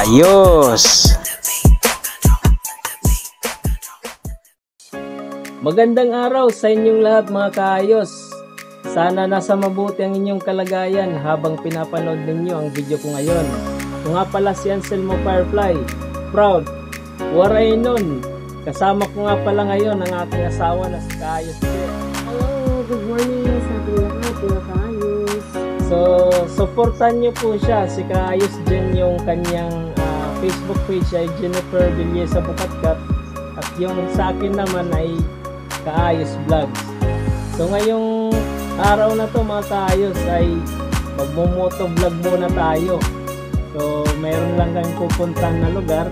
kaayos. Magandang araw sa inyong lahat mga kaayos. Sana nasa mabuti ang inyong kalagayan habang pinapanood ninyo ang video ko ngayon. Ito nga pala si Anselmo Firefly, proud, waray nun. Kasama ko nga pala ngayon ang aking asawa na si Kaayos Jen. Hello, good morning sa ating lahat mga kaayos. So, supportan nyo po siya, si Kaayos Jen, yung kanyang Facebook page ay Jennifer Villesa Bukatkat. At yung sa akin naman ay Kaayos Vlogs. So ngayong araw na to mga kaayos ay magmo-moto vlog muna tayo. So mayroon lang kami pupuntahan na lugar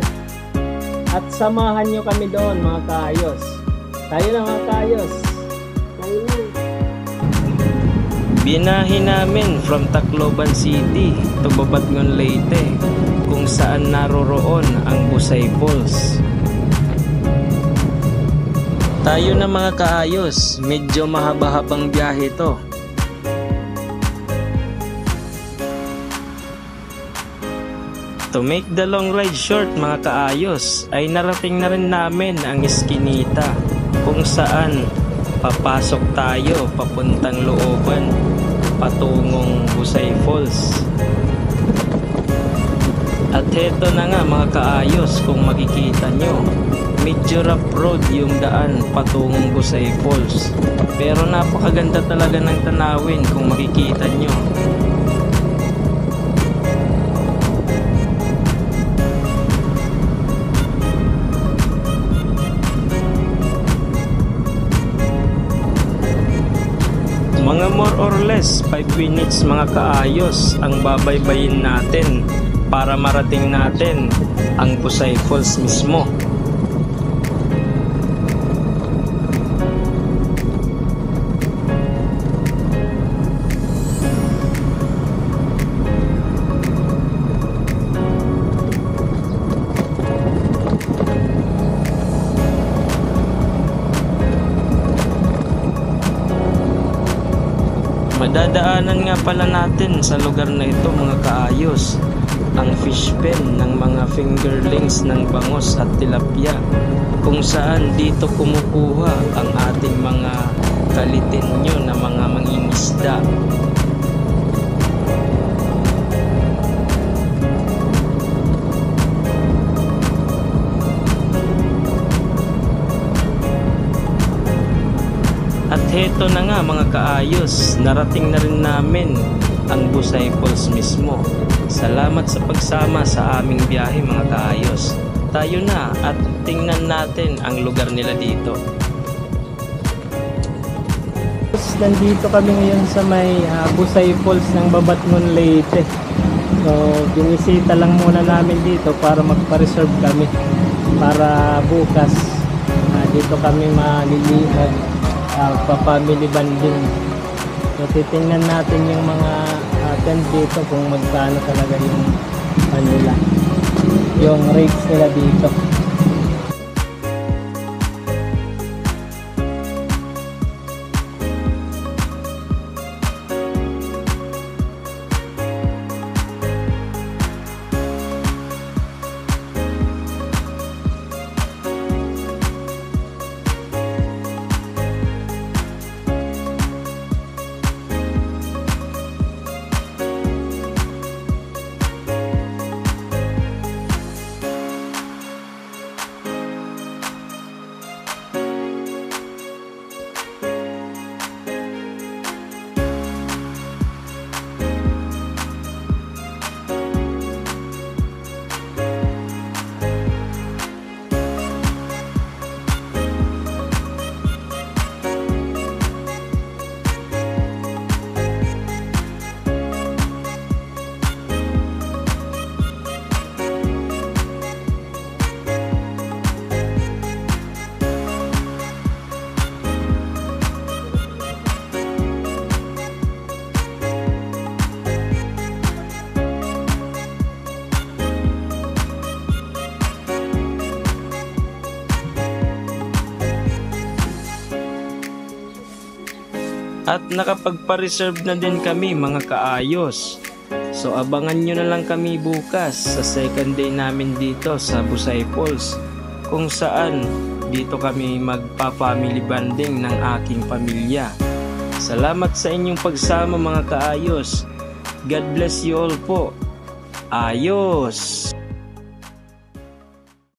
at samahan nyo kami doon mga kaayos. Tayo na mga kaayos. Tayo na. Binahin namin from Tacloban City to Babatngon, Leyte, kung saan naroroon ang Busay Falls. Tayo na mga kaayos, medyo mahaba-habang biyahe to. To make the long ride short mga kaayos, ay narating na rin namin ang Eskinita, kung saan papasok tayo papuntang looban, patungong Busay Falls. At heto na nga mga kaayos, kung makikita nyo, medyo rough road yung daan patungong Busay Falls, pero napakaganda talaga ng tanawin kung makikita nyo. Mga more or less 5 minutes mga kaayos ang babaybayin natin para marating natin ang Busay Falls mismo. Madadaanan nga pala natin sa lugar na ito mga kaayos ang fish pen ng mga fingerlings ng bangos at tilapia, kung saan dito kumukuha ang ating mga kalitinyo na mga mangingisda. At heto na nga mga kaayos, narating na rin namin ang Busay Falls mismo. Salamat sa pagsama sa aming biyahe mga kaayos. Tayo na at tingnan natin ang lugar nila dito. Nandito kami ngayon sa may Busay Falls ng Babatngon, Leyte. So binisita lang muna namin dito para magpa-reserve kami para bukas dito kami malilihan. Pa-family banding. So titingnan natin yung mga tent dito kung magkano talaga yung kanila, yung rates nila dito. At nakapagpa-reserve na din kami mga kaayos So abangan nyo na lang kami bukas sa second day namin dito sa Busay Falls, kung saan dito kami magpa-family bonding ng aking pamilya. Salamat sa inyong pagsama mga kaayos. God bless you all po. Ayos!